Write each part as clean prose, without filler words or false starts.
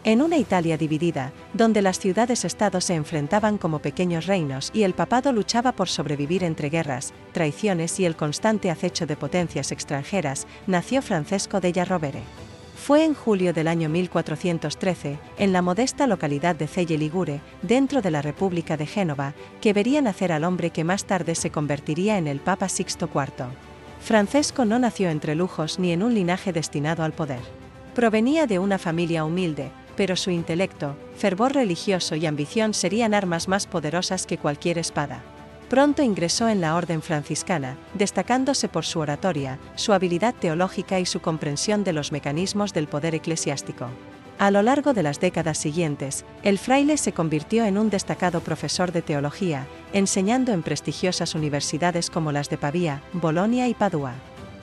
En una Italia dividida, donde las ciudades-estado se enfrentaban como pequeños reinos y el papado luchaba por sobrevivir entre guerras, traiciones y el constante acecho de potencias extranjeras, nació Francesco della Rovere. Fue en julio del año 1413, en la modesta localidad de Celle Ligure, dentro de la República de Génova, que vería nacer al hombre que más tarde se convertiría en el Papa Sixto IV. Francesco no nació entre lujos ni en un linaje destinado al poder. Provenía de una familia humilde, pero su intelecto, fervor religioso y ambición serían armas más poderosas que cualquier espada. Pronto ingresó en la orden franciscana, destacándose por su oratoria, su habilidad teológica y su comprensión de los mecanismos del poder eclesiástico. A lo largo de las décadas siguientes, el fraile se convirtió en un destacado profesor de teología, enseñando en prestigiosas universidades como las de Pavía, Bolonia y Padua.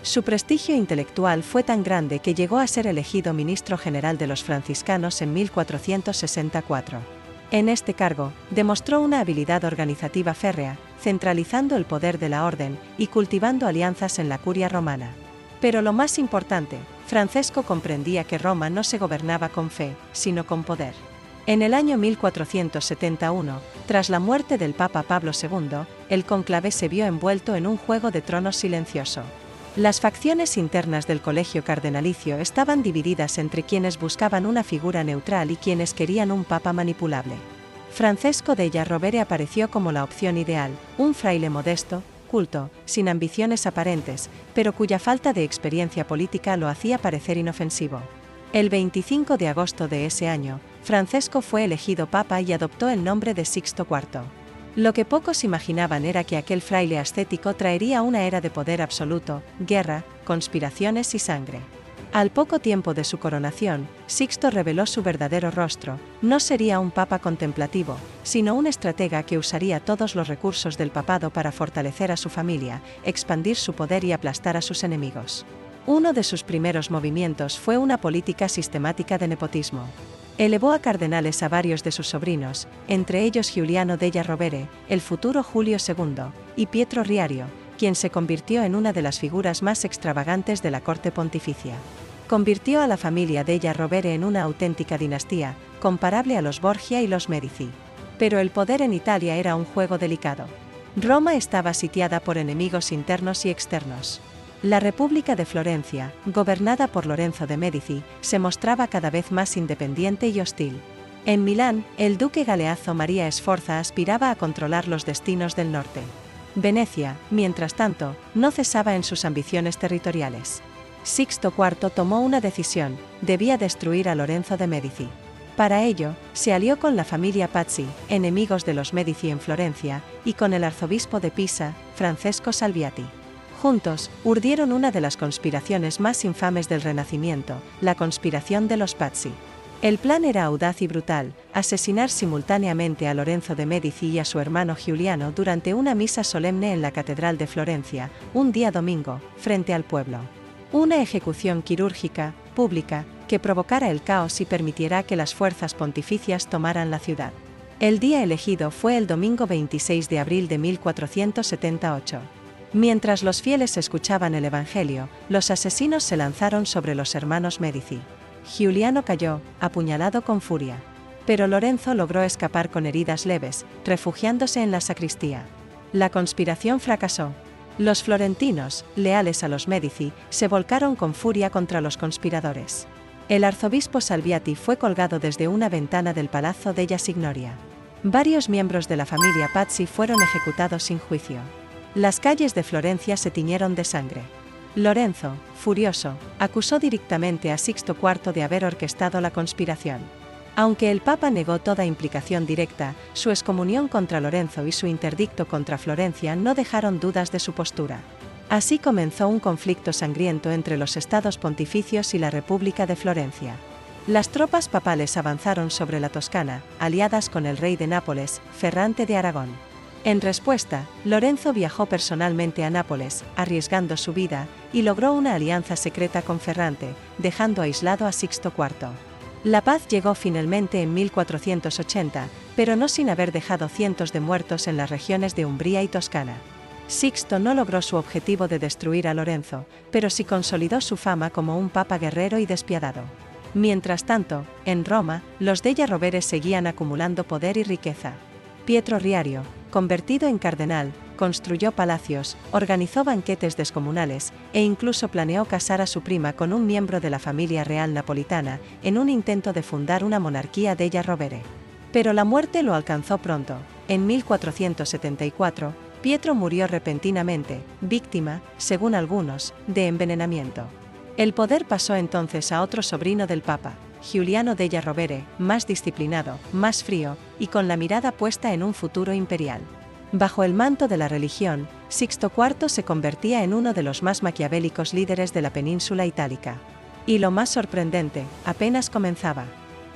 Su prestigio intelectual fue tan grande que llegó a ser elegido ministro general de los franciscanos en 1464. En este cargo, demostró una habilidad organizativa férrea, centralizando el poder de la orden y cultivando alianzas en la curia romana. Pero lo más importante, Francesco comprendía que Roma no se gobernaba con fe, sino con poder. En el año 1471, tras la muerte del Papa Pablo II, el cónclave se vio envuelto en un juego de tronos silencioso. Las facciones internas del colegio cardenalicio estaban divididas entre quienes buscaban una figura neutral y quienes querían un papa manipulable. Francesco della Rovere apareció como la opción ideal, un fraile modesto, culto, sin ambiciones aparentes, pero cuya falta de experiencia política lo hacía parecer inofensivo. El 25 de agosto de ese año, Francesco fue elegido papa y adoptó el nombre de Sixto IV. Lo que pocos imaginaban era que aquel fraile ascético traería una era de poder absoluto, guerra, conspiraciones y sangre. Al poco tiempo de su coronación, Sixto reveló su verdadero rostro: no sería un papa contemplativo, sino un estratega que usaría todos los recursos del papado para fortalecer a su familia, expandir su poder y aplastar a sus enemigos. Uno de sus primeros movimientos fue una política sistemática de nepotismo. Elevó a cardenales a varios de sus sobrinos, entre ellos Giuliano della Rovere, el futuro Julio II, y Pietro Riario, quien se convirtió en una de las figuras más extravagantes de la corte pontificia. Convirtió a la familia della Rovere en una auténtica dinastía, comparable a los Borgia y los Medici. Pero el poder en Italia era un juego delicado. Roma estaba sitiada por enemigos internos y externos. La República de Florencia, gobernada por Lorenzo de Medici, se mostraba cada vez más independiente y hostil. En Milán, el duque Galeazzo María Sforza aspiraba a controlar los destinos del norte. Venecia, mientras tanto, no cesaba en sus ambiciones territoriales. Sixto IV tomó una decisión: debía destruir a Lorenzo de Medici. Para ello, se alió con la familia Pazzi, enemigos de los Medici en Florencia, y con el arzobispo de Pisa, Francesco Salviati. Juntos, urdieron una de las conspiraciones más infames del Renacimiento, la conspiración de los Pazzi. El plan era audaz y brutal: asesinar simultáneamente a Lorenzo de Medici y a su hermano Giuliano durante una misa solemne en la Catedral de Florencia, un día domingo, frente al pueblo. Una ejecución quirúrgica, pública, que provocara el caos y permitiera que las fuerzas pontificias tomaran la ciudad. El día elegido fue el domingo 26 de abril de 1478. Mientras los fieles escuchaban el Evangelio, los asesinos se lanzaron sobre los hermanos Medici. Giuliano cayó, apuñalado con furia. Pero Lorenzo logró escapar con heridas leves, refugiándose en la sacristía. La conspiración fracasó. Los florentinos, leales a los Medici, se volcaron con furia contra los conspiradores. El arzobispo Salviati fue colgado desde una ventana del Palazzo della Signoria. Varios miembros de la familia Pazzi fueron ejecutados sin juicio. Las calles de Florencia se tiñeron de sangre. Lorenzo, furioso, acusó directamente a Sixto IV de haber orquestado la conspiración. Aunque el Papa negó toda implicación directa, su excomunión contra Lorenzo y su interdicto contra Florencia no dejaron dudas de su postura. Así comenzó un conflicto sangriento entre los estados pontificios y la República de Florencia. Las tropas papales avanzaron sobre la Toscana, aliadas con el rey de Nápoles, Ferrante de Aragón. En respuesta, Lorenzo viajó personalmente a Nápoles, arriesgando su vida, y logró una alianza secreta con Ferrante, dejando aislado a Sixto IV. La paz llegó finalmente en 1480, pero no sin haber dejado cientos de muertos en las regiones de Umbría y Toscana. Sixto no logró su objetivo de destruir a Lorenzo, pero sí consolidó su fama como un papa guerrero y despiadado. Mientras tanto, en Roma, los Della Rovere seguían acumulando poder y riqueza. Pietro Riario, convertido en cardenal, construyó palacios, organizó banquetes descomunales, e incluso planeó casar a su prima con un miembro de la familia real napolitana, en un intento de fundar una monarquía Della Rovere. Pero la muerte lo alcanzó pronto. En 1474, Pietro murió repentinamente, víctima, según algunos, de envenenamiento. El poder pasó entonces a otro sobrino del Papa, Giuliano Della Rovere, más disciplinado, más frío, y con la mirada puesta en un futuro imperial. Bajo el manto de la religión, Sixto IV se convertía en uno de los más maquiavélicos líderes de la península itálica. Y lo más sorprendente, apenas comenzaba.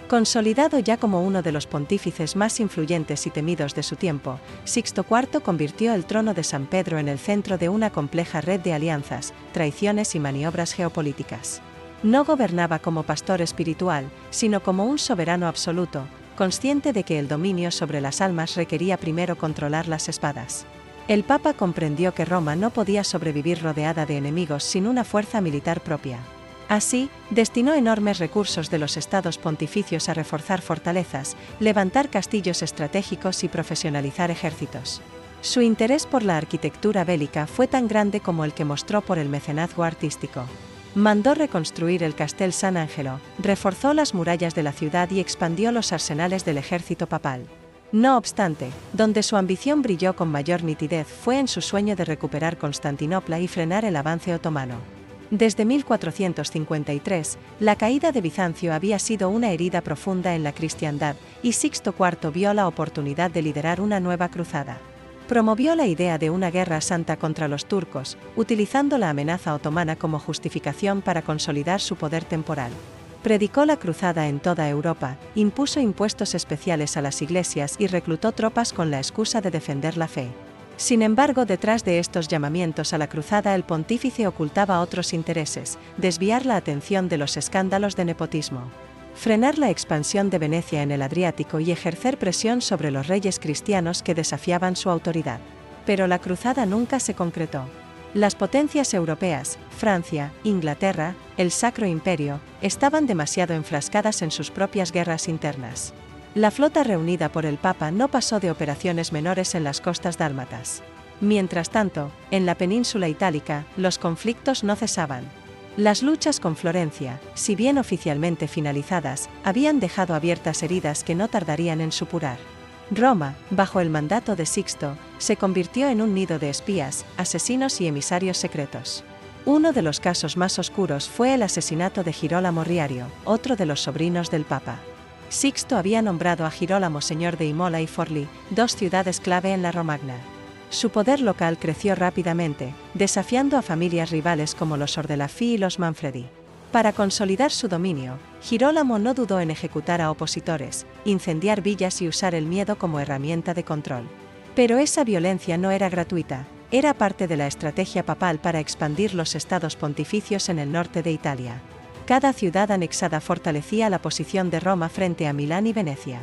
Consolidado ya como uno de los pontífices más influyentes y temidos de su tiempo, Sixto IV convirtió el trono de San Pedro en el centro de una compleja red de alianzas, traiciones y maniobras geopolíticas. No gobernaba como pastor espiritual, sino como un soberano absoluto, consciente de que el dominio sobre las almas requería primero controlar las espadas. El Papa comprendió que Roma no podía sobrevivir rodeada de enemigos sin una fuerza militar propia. Así, destinó enormes recursos de los estados pontificios a reforzar fortalezas, levantar castillos estratégicos y profesionalizar ejércitos. Su interés por la arquitectura bélica fue tan grande como el que mostró por el mecenazgo artístico. Mandó reconstruir el Castel San Angelo, reforzó las murallas de la ciudad y expandió los arsenales del ejército papal. No obstante, donde su ambición brilló con mayor nitidez fue en su sueño de recuperar Constantinopla y frenar el avance otomano. Desde 1453, la caída de Bizancio había sido una herida profunda en la cristiandad, y Sixto IV vio la oportunidad de liderar una nueva cruzada. Promovió la idea de una guerra santa contra los turcos, utilizando la amenaza otomana como justificación para consolidar su poder temporal. Predicó la cruzada en toda Europa, impuso impuestos especiales a las iglesias y reclutó tropas con la excusa de defender la fe. Sin embargo, detrás de estos llamamientos a la cruzada el pontífice ocultaba otros intereses: desviar la atención de los escándalos de nepotismo, frenar la expansión de Venecia en el Adriático y ejercer presión sobre los reyes cristianos que desafiaban su autoridad. Pero la cruzada nunca se concretó. Las potencias europeas, Francia, Inglaterra, el Sacro Imperio, estaban demasiado enfrascadas en sus propias guerras internas. La flota reunida por el Papa no pasó de operaciones menores en las costas dálmatas. Mientras tanto, en la península itálica, los conflictos no cesaban. Las luchas con Florencia, si bien oficialmente finalizadas, habían dejado abiertas heridas que no tardarían en supurar. Roma, bajo el mandato de Sixto, se convirtió en un nido de espías, asesinos y emisarios secretos. Uno de los casos más oscuros fue el asesinato de Girolamo Riario, otro de los sobrinos del Papa. Sixto había nombrado a Girolamo señor de Imola y Forlì, dos ciudades clave en la Romagna. Su poder local creció rápidamente, desafiando a familias rivales como los Ordelaffi y los Manfredi. Para consolidar su dominio, Girolamo no dudó en ejecutar a opositores, incendiar villas y usar el miedo como herramienta de control. Pero esa violencia no era gratuita, era parte de la estrategia papal para expandir los estados pontificios en el norte de Italia. Cada ciudad anexada fortalecía la posición de Roma frente a Milán y Venecia.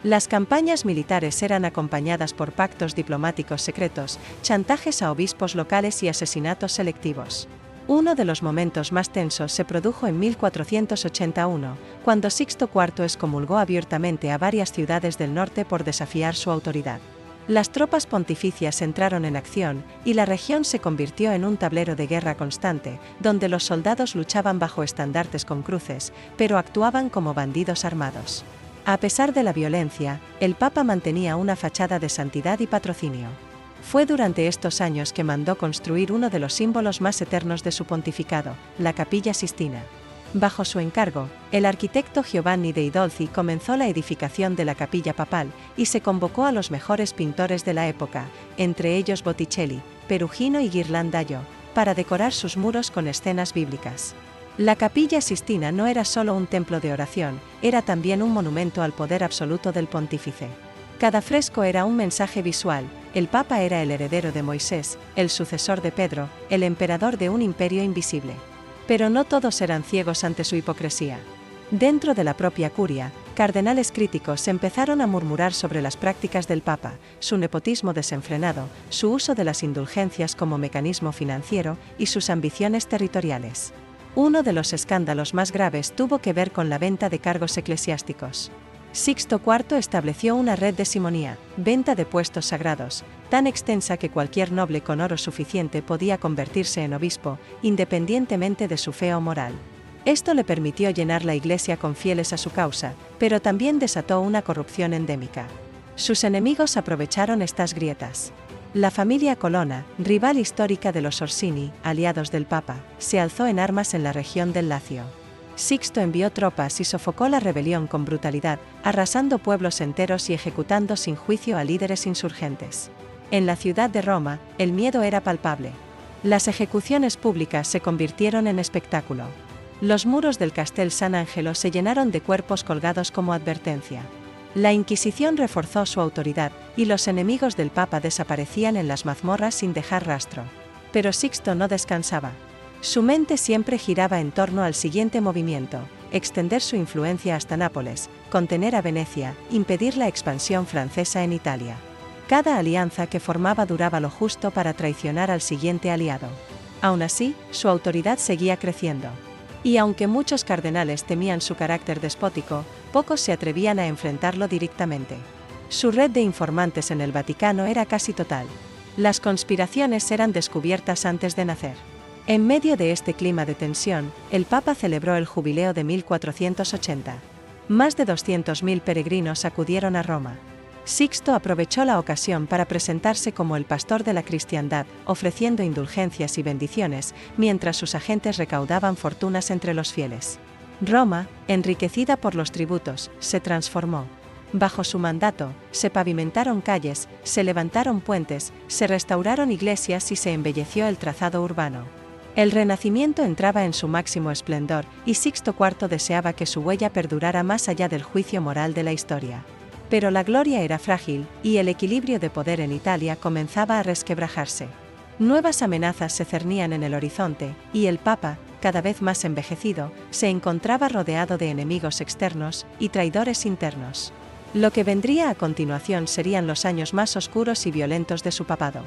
Las campañas militares eran acompañadas por pactos diplomáticos secretos, chantajes a obispos locales y asesinatos selectivos. Uno de los momentos más tensos se produjo en 1481, cuando Sixto IV excomulgó abiertamente a varias ciudades del norte por desafiar su autoridad. Las tropas pontificias entraron en acción, y la región se convirtió en un tablero de guerra constante, donde los soldados luchaban bajo estandartes con cruces, pero actuaban como bandidos armados. A pesar de la violencia, el Papa mantenía una fachada de santidad y patrocinio. Fue durante estos años que mandó construir uno de los símbolos más eternos de su pontificado, la Capilla Sistina. Bajo su encargo, el arquitecto Giovanni de Idolzi comenzó la edificación de la capilla papal, y se convocó a los mejores pintores de la época, entre ellos Botticelli, Perugino y Ghirlandaio, para decorar sus muros con escenas bíblicas. La Capilla Sistina no era solo un templo de oración, era también un monumento al poder absoluto del pontífice. Cada fresco era un mensaje visual: el Papa era el heredero de Moisés, el sucesor de Pedro, el emperador de un imperio invisible. Pero no todos eran ciegos ante su hipocresía. Dentro de la propia curia, cardenales críticos empezaron a murmurar sobre las prácticas del Papa, su nepotismo desenfrenado, su uso de las indulgencias como mecanismo financiero y sus ambiciones territoriales. Uno de los escándalos más graves tuvo que ver con la venta de cargos eclesiásticos. Sixto IV estableció una red de simonía, venta de puestos sagrados, tan extensa que cualquier noble con oro suficiente podía convertirse en obispo, independientemente de su fe o moral. Esto le permitió llenar la iglesia con fieles a su causa, pero también desató una corrupción endémica. Sus enemigos aprovecharon estas grietas. La familia Colonna, rival histórica de los Orsini, aliados del Papa, se alzó en armas en la región del Lacio. Sixto envió tropas y sofocó la rebelión con brutalidad, arrasando pueblos enteros y ejecutando sin juicio a líderes insurgentes. En la ciudad de Roma, el miedo era palpable. Las ejecuciones públicas se convirtieron en espectáculo. Los muros del Castel San Angelo se llenaron de cuerpos colgados como advertencia. La Inquisición reforzó su autoridad, y los enemigos del Papa desaparecían en las mazmorras sin dejar rastro. Pero Sixto no descansaba. Su mente siempre giraba en torno al siguiente movimiento: extender su influencia hasta Nápoles, contener a Venecia, impedir la expansión francesa en Italia. Cada alianza que formaba duraba lo justo para traicionar al siguiente aliado. Aún así, su autoridad seguía creciendo. Y aunque muchos cardenales temían su carácter despótico, pocos se atrevían a enfrentarlo directamente. Su red de informantes en el Vaticano era casi total. Las conspiraciones eran descubiertas antes de nacer. En medio de este clima de tensión, el Papa celebró el jubileo de 1480. Más de 200.000 peregrinos acudieron a Roma. Sixto aprovechó la ocasión para presentarse como el pastor de la cristiandad, ofreciendo indulgencias y bendiciones, mientras sus agentes recaudaban fortunas entre los fieles. Roma, enriquecida por los tributos, se transformó. Bajo su mandato, se pavimentaron calles, se levantaron puentes, se restauraron iglesias y se embelleció el trazado urbano. El Renacimiento entraba en su máximo esplendor, y Sixto IV deseaba que su huella perdurara más allá del juicio moral de la historia. Pero la gloria era frágil, y el equilibrio de poder en Italia comenzaba a resquebrajarse. Nuevas amenazas se cernían en el horizonte, y el Papa, cada vez más envejecido, se encontraba rodeado de enemigos externos y traidores internos. Lo que vendría a continuación serían los años más oscuros y violentos de su papado.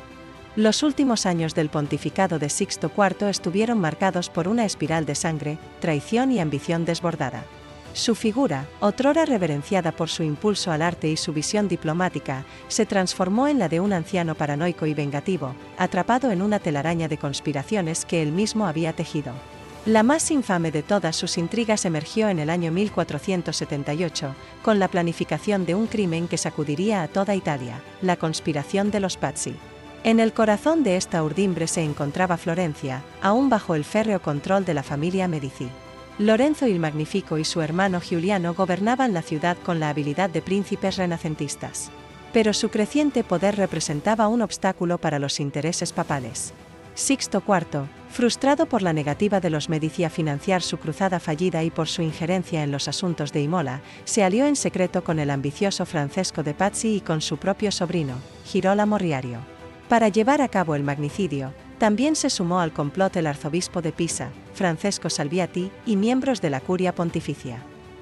Los últimos años del pontificado de Sixto IV estuvieron marcados por una espiral de sangre, traición y ambición desbordada. Su figura, otrora reverenciada por su impulso al arte y su visión diplomática, se transformó en la de un anciano paranoico y vengativo, atrapado en una telaraña de conspiraciones que él mismo había tejido. La más infame de todas sus intrigas emergió en el año 1478, con la planificación de un crimen que sacudiría a toda Italia: la conspiración de los Pazzi. En el corazón de esta urdimbre se encontraba Florencia, aún bajo el férreo control de la familia Medici. Lorenzo il Magnifico y su hermano Giuliano gobernaban la ciudad con la habilidad de príncipes renacentistas. Pero su creciente poder representaba un obstáculo para los intereses papales. Sixto IV, frustrado por la negativa de los Medici a financiar su cruzada fallida y por su injerencia en los asuntos de Imola, se alió en secreto con el ambicioso Francesco de Pazzi y con su propio sobrino, Girolamo Riario. Para llevar a cabo el magnicidio, también se sumó al complot el arzobispo de Pisa, Francesco Salviati, y miembros de la curia pontificia.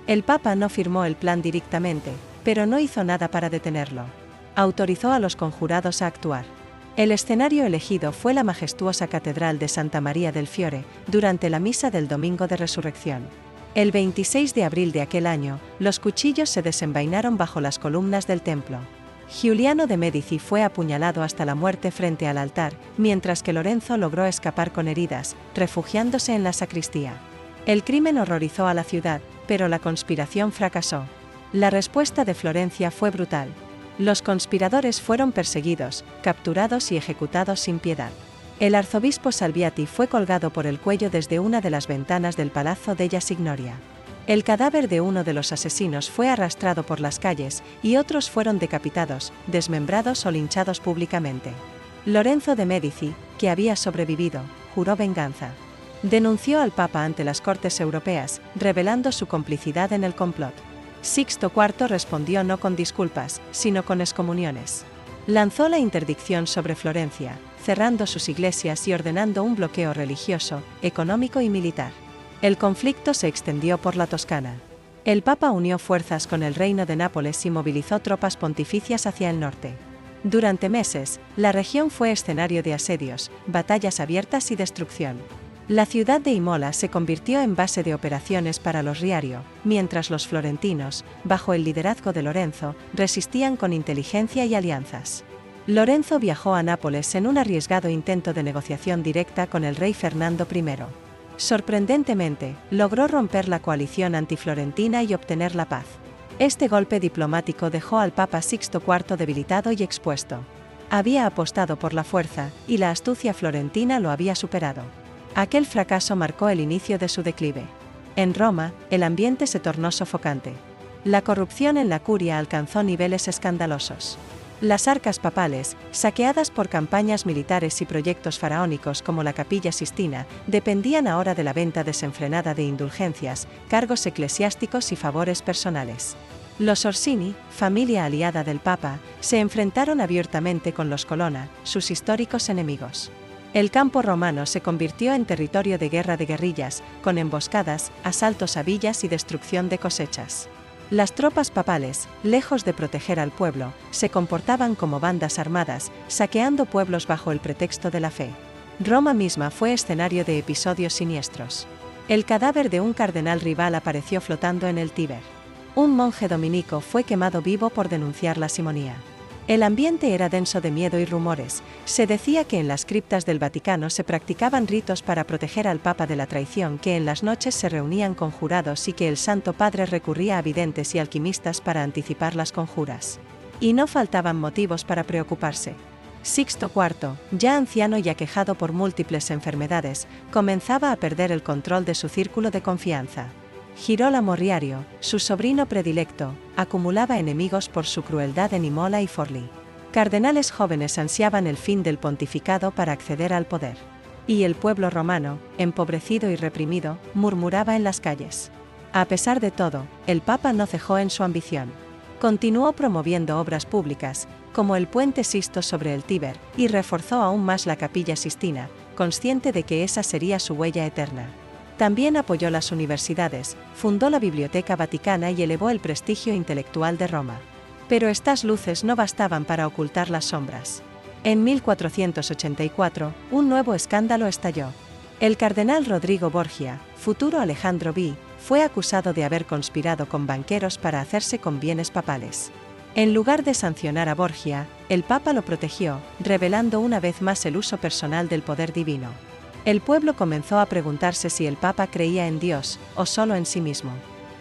El Papa no firmó el plan directamente, pero no hizo nada para detenerlo. Autorizó a los conjurados a actuar. El escenario elegido fue la majestuosa Catedral de Santa María del Fiore, durante la misa del Domingo de Resurrección. El 26 de abril de aquel año, los cuchillos se desenvainaron bajo las columnas del templo. Giuliano de Medici fue apuñalado hasta la muerte frente al altar, mientras que Lorenzo logró escapar con heridas, refugiándose en la sacristía. El crimen horrorizó a la ciudad, pero la conspiración fracasó. La respuesta de Florencia fue brutal. Los conspiradores fueron perseguidos, capturados y ejecutados sin piedad. El arzobispo Salviati fue colgado por el cuello desde una de las ventanas del Palazzo della Signoria. El cadáver de uno de los asesinos fue arrastrado por las calles, y otros fueron decapitados, desmembrados o linchados públicamente. Lorenzo de Medici, que había sobrevivido, juró venganza. Denunció al Papa ante las Cortes Europeas, revelando su complicidad en el complot. Sixto IV respondió no con disculpas, sino con excomuniones. Lanzó la interdicción sobre Florencia, cerrando sus iglesias y ordenando un bloqueo religioso, económico y militar. El conflicto se extendió por la Toscana. El Papa unió fuerzas con el Reino de Nápoles y movilizó tropas pontificias hacia el norte. Durante meses, la región fue escenario de asedios, batallas abiertas y destrucción. La ciudad de Imola se convirtió en base de operaciones para los Riario, mientras los florentinos, bajo el liderazgo de Lorenzo, resistían con inteligencia y alianzas. Lorenzo viajó a Nápoles en un arriesgado intento de negociación directa con el rey Fernando I. Sorprendentemente, logró romper la coalición antiflorentina y obtener la paz. Este golpe diplomático dejó al Papa Sixto IV debilitado y expuesto. Había apostado por la fuerza, y la astucia florentina lo había superado. Aquel fracaso marcó el inicio de su declive. En Roma, el ambiente se tornó sofocante. La corrupción en la curia alcanzó niveles escandalosos. Las arcas papales, saqueadas por campañas militares y proyectos faraónicos como la Capilla Sistina, dependían ahora de la venta desenfrenada de indulgencias, cargos eclesiásticos y favores personales. Los Orsini, familia aliada del Papa, se enfrentaron abiertamente con los Colonna, sus históricos enemigos. El campo romano se convirtió en territorio de guerra de guerrillas, con emboscadas, asaltos a villas y destrucción de cosechas. Las tropas papales, lejos de proteger al pueblo, se comportaban como bandas armadas, saqueando pueblos bajo el pretexto de la fe. Roma misma fue escenario de episodios siniestros. El cadáver de un cardenal rival apareció flotando en el Tíber. Un monje dominico fue quemado vivo por denunciar la simonía. El ambiente era denso de miedo y rumores. Se decía que en las criptas del Vaticano se practicaban ritos para proteger al Papa de la traición, que en las noches se reunían conjurados y que el Santo Padre recurría a videntes y alquimistas para anticipar las conjuras. Y no faltaban motivos para preocuparse. Sixto IV, ya anciano y aquejado por múltiples enfermedades, comenzaba a perder el control de su círculo de confianza. Girolamo Riario, su sobrino predilecto, acumulaba enemigos por su crueldad en Imola y Forlì. Cardenales jóvenes ansiaban el fin del pontificado para acceder al poder. Y el pueblo romano, empobrecido y reprimido, murmuraba en las calles. A pesar de todo, el Papa no cejó en su ambición. Continuó promoviendo obras públicas, como el puente Sisto sobre el Tíber, y reforzó aún más la Capilla Sistina, consciente de que esa sería su huella eterna. También apoyó las universidades, fundó la Biblioteca Vaticana y elevó el prestigio intelectual de Roma. Pero estas luces no bastaban para ocultar las sombras. En 1484, un nuevo escándalo estalló. El cardenal Rodrigo Borgia, futuro Alejandro V, fue acusado de haber conspirado con banqueros para hacerse con bienes papales. En lugar de sancionar a Borgia, el Papa lo protegió, revelando una vez más el uso personal del poder divino. El pueblo comenzó a preguntarse si el Papa creía en Dios, o solo en sí mismo.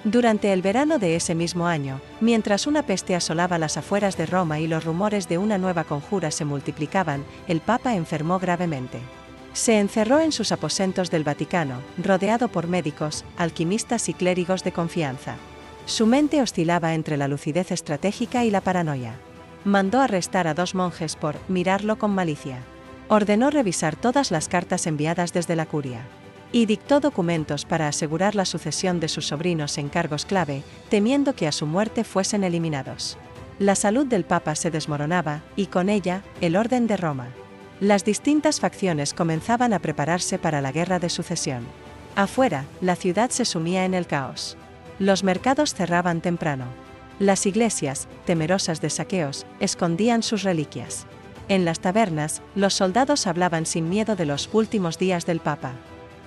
Durante el verano de ese mismo año, mientras una peste asolaba las afueras de Roma y los rumores de una nueva conjura se multiplicaban, el Papa enfermó gravemente. Se encerró en sus aposentos del Vaticano, rodeado por médicos, alquimistas y clérigos de confianza. Su mente oscilaba entre la lucidez estratégica y la paranoia. Mandó arrestar a 2 monjes por mirarlo con malicia. Ordenó revisar todas las cartas enviadas desde la curia. Y dictó documentos para asegurar la sucesión de sus sobrinos en cargos clave, temiendo que a su muerte fuesen eliminados. La salud del Papa se desmoronaba, y con ella, el orden de Roma. Las distintas facciones comenzaban a prepararse para la guerra de sucesión. Afuera, la ciudad se sumía en el caos. Los mercados cerraban temprano. Las iglesias, temerosas de saqueos, escondían sus reliquias. En las tabernas, los soldados hablaban sin miedo de los últimos días del Papa.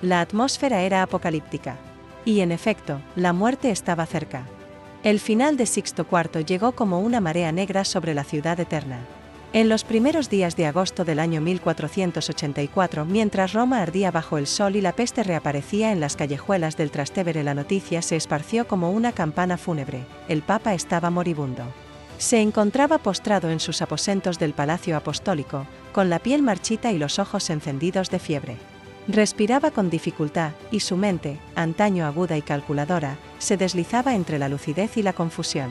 La atmósfera era apocalíptica. Y en efecto, la muerte estaba cerca. El final de Sixto IV llegó como una marea negra sobre la ciudad eterna. En los primeros días de agosto del año 1484, mientras Roma ardía bajo el sol y la peste reaparecía en las callejuelas del Trastevere, la noticia se esparció como una campana fúnebre: el Papa estaba moribundo. Se encontraba postrado en sus aposentos del Palacio Apostólico, con la piel marchita y los ojos encendidos de fiebre. Respiraba con dificultad, y su mente, antaño aguda y calculadora, se deslizaba entre la lucidez y la confusión.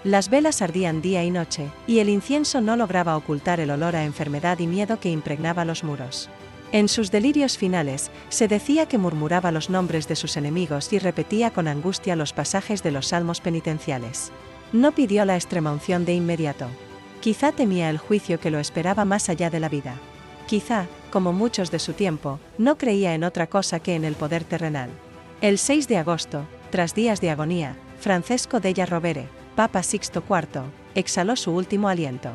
Las velas ardían día y noche, y el incienso no lograba ocultar el olor a enfermedad y miedo que impregnaba los muros. En sus delirios finales, se decía que murmuraba los nombres de sus enemigos y repetía con angustia los pasajes de los salmos penitenciales. No pidió la extremaunción de inmediato. Quizá temía el juicio que lo esperaba más allá de la vida. Quizá, como muchos de su tiempo, no creía en otra cosa que en el poder terrenal. El 6 de agosto, tras días de agonía, Francesco della Rovere, Papa Sixto IV, exhaló su último aliento.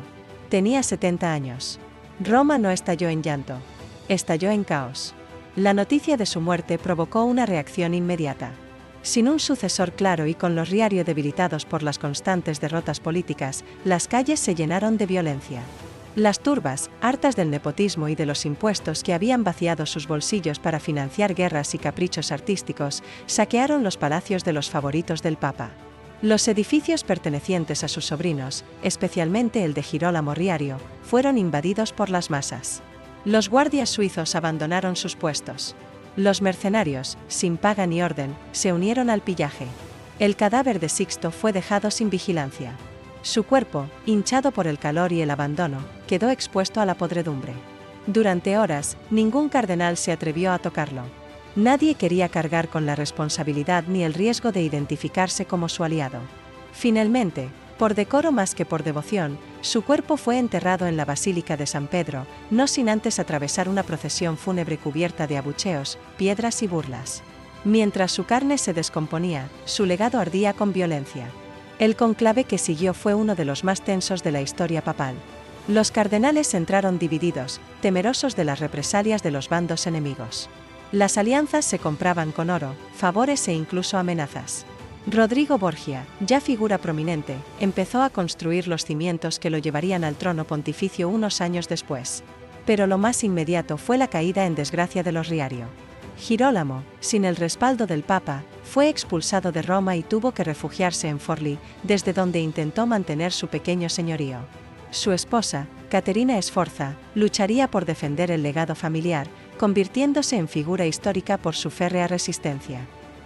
Tenía 70 años. Roma no estalló en llanto. Estalló en caos. La noticia de su muerte provocó una reacción inmediata. Sin un sucesor claro y con los Riario debilitados por las constantes derrotas políticas, las calles se llenaron de violencia. Las turbas, hartas del nepotismo y de los impuestos que habían vaciado sus bolsillos para financiar guerras y caprichos artísticos, saquearon los palacios de los favoritos del Papa. Los edificios pertenecientes a sus sobrinos, especialmente el de Girolamo Riario, fueron invadidos por las masas. Los guardias suizos abandonaron sus puestos. Los mercenarios, sin paga ni orden, se unieron al pillaje. El cadáver de Sixto fue dejado sin vigilancia. Su cuerpo, hinchado por el calor y el abandono, quedó expuesto a la podredumbre. Durante horas, ningún cardenal se atrevió a tocarlo. Nadie quería cargar con la responsabilidad ni el riesgo de identificarse como su aliado. Finalmente, por decoro más que por devoción, su cuerpo fue enterrado en la Basílica de San Pedro, no sin antes atravesar una procesión fúnebre cubierta de abucheos, piedras y burlas. Mientras su carne se descomponía, su legado ardía con violencia. El conclave que siguió fue uno de los más tensos de la historia papal. Los cardenales entraron divididos, temerosos de las represalias de los bandos enemigos. Las alianzas se compraban con oro, favores e incluso amenazas. Rodrigo Borgia, ya figura prominente, empezó a construir los cimientos que lo llevarían al trono pontificio unos años después. Pero lo más inmediato fue la caída en desgracia de los Riario. Girolamo, sin el respaldo del Papa, fue expulsado de Roma y tuvo que refugiarse en Forlì, desde donde intentó mantener su pequeño señorío. Su esposa, Caterina Sforza, lucharía por defender el legado familiar, convirtiéndose en figura histórica por su férrea resistencia.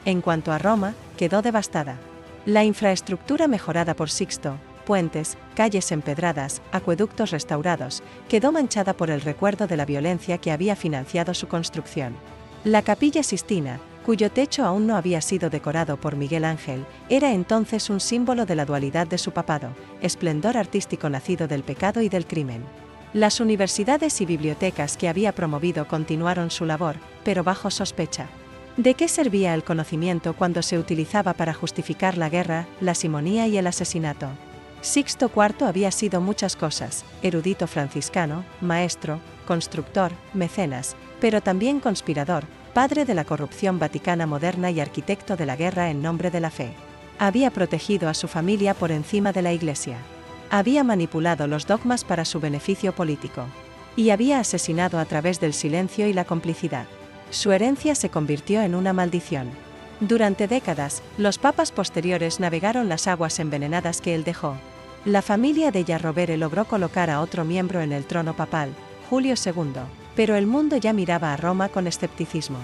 En cuanto a Roma, quedó devastada. La infraestructura mejorada por Sixto, puentes, calles empedradas, acueductos restaurados, quedó manchada por el recuerdo de la violencia que había financiado su construcción. La Capilla Sistina, cuyo techo aún no había sido decorado por Miguel Ángel, era entonces un símbolo de la dualidad de su papado, esplendor artístico nacido del pecado y del crimen. Las universidades y bibliotecas que había promovido continuaron su labor, pero bajo sospecha. ¿De qué servía el conocimiento cuando se utilizaba para justificar la guerra, la simonía y el asesinato? Sixto IV había sido muchas cosas: erudito franciscano, maestro, constructor, mecenas, pero también conspirador, padre de la corrupción vaticana moderna y arquitecto de la guerra en nombre de la fe. Había protegido a su familia por encima de la Iglesia. Había manipulado los dogmas para su beneficio político. Y había asesinado a través del silencio y la complicidad. Su herencia se convirtió en una maldición. Durante décadas, los papas posteriores navegaron las aguas envenenadas que él dejó. La familia Della Rovere logró colocar a otro miembro en el trono papal, Julio II, pero el mundo ya miraba a Roma con escepticismo.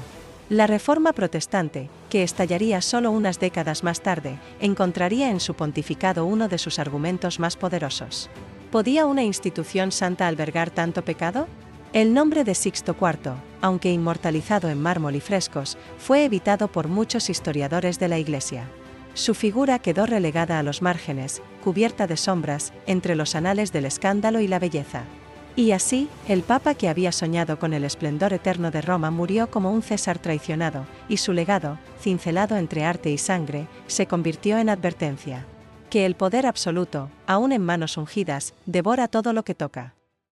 La Reforma protestante, que estallaría solo unas décadas más tarde, encontraría en su pontificado uno de sus argumentos más poderosos. ¿Podía una institución santa albergar tanto pecado? El nombre de Sixto IV, aunque inmortalizado en mármol y frescos, fue evitado por muchos historiadores de la Iglesia. Su figura quedó relegada a los márgenes, cubierta de sombras, entre los anales del escándalo y la belleza. Y así, el Papa que había soñado con el esplendor eterno de Roma murió como un César traicionado, y su legado, cincelado entre arte y sangre, se convirtió en advertencia. Que el poder absoluto, aún en manos ungidas, devora todo lo que toca.